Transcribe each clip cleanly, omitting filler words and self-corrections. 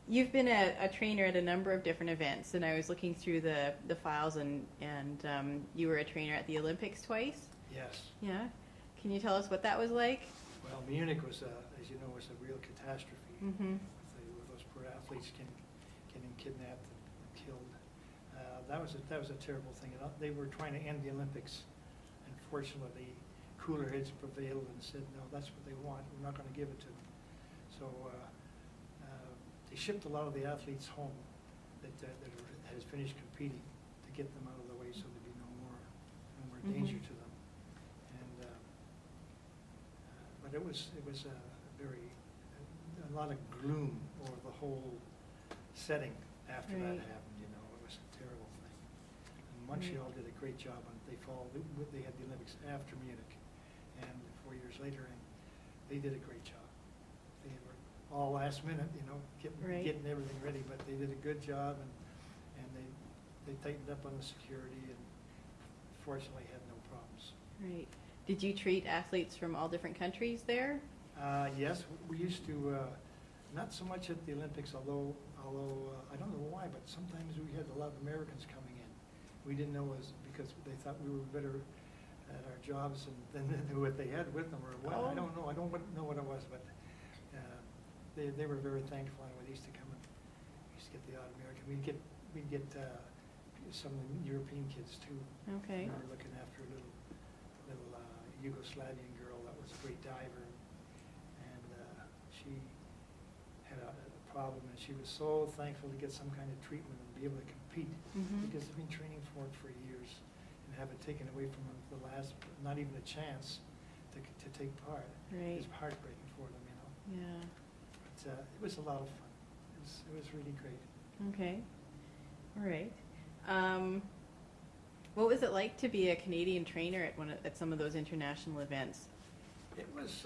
You've been a trainer at a number of different events, and I was looking through the files, and you were a trainer at the Olympics twice. Yes. Yeah. Can you tell us what that was like? Well, Munich was, as you know, was a real catastrophe. Mm-hmm. Those poor athletes getting kidnapped and killed. That was a terrible thing. And they were trying to end the Olympics. Unfortunately, cooler heads prevailed and said, no, that's what they want. We're not going to give it to them. So they shipped a lot of the athletes home that has finished competing to get them out of the way so there'd be no more danger to them. And but it was a lot of gloom over the whole setting after that happened. You know, it was a terrible thing. And Montreal did a great job on it. They had the Olympics after Munich, and 4 years later, and they did a great job. They were all last minute, you know, getting everything ready, but they did a good job, and they tightened up on the security, and fortunately had no problems. Right. Did you treat athletes from all different countries there? Yes, we used to, not so much at the Olympics, although I don't know why, but sometimes we had a lot of Americans coming in. We didn't know because they thought we were better at our jobs than what they had with them, or what. I don't know. I don't know what it was, but they were very thankful. And we used to come and we used to get the odd American. We'd get some of the European kids too. Okay. We were looking after a little Yugoslavian girl that was a great diver, and she had a problem, and she was so thankful to get some kind of treatment and be able to compete, because they've been training for it for years and have it taken away from them the last, not even a chance to take part. Right. It's heartbreaking for them, you know. Yeah. But it was a lot of fun. It was really great. Okay. All right. What was it like to be a Canadian trainer at some of those international events? It was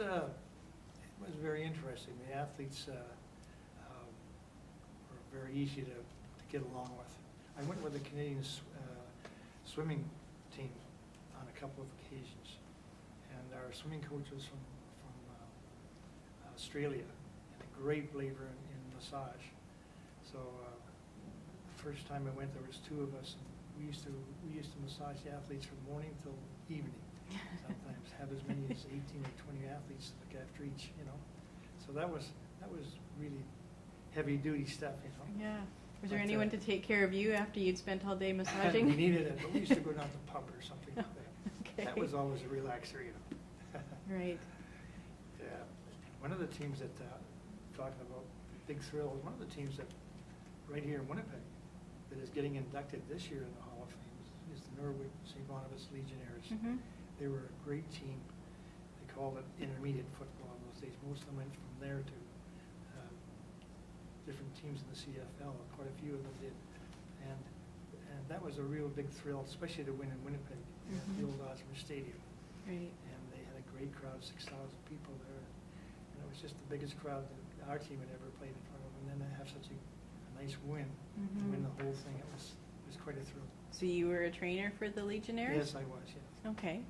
very interesting. The athletes were very easy to get along with. I went with the Canadian swimming team on a couple of occasions, and our swimming coach was from Australia, and a great believer in massage. So the first time I went, there was two of us, and we used to massage the athletes from morning till evening. Sometimes have as many as 18 or 20 athletes to look after each, you know. So that was really heavy duty stuff, you know. Yeah. Was there anyone to take care of you after you'd spent all day massaging? We needed it, but we used to go down to the pub or something like that. Okay. That was always a relaxer, you know. Right. Yeah. One of the teams that, talking about big thrills, one of the teams that right here in Winnipeg that is getting inducted this year in the Hall of Fame is the Norwood St. Barnabas Legionnaires. Mm-hmm. They were a great team. They called it intermediate football in those days. Most of them went from there to different teams in the CFL. Quite a few of them did, and that was a real big thrill, especially to win in Winnipeg, at the old Osmer Stadium. Right. And they had a great crowd, 6,000 people there, and it was just the biggest crowd that our team had ever played in front of. And then to have such a nice win, to win the whole thing, it was quite a thrill. So you were a trainer for the Legionnaires? Yes, I was. Yes. Okay.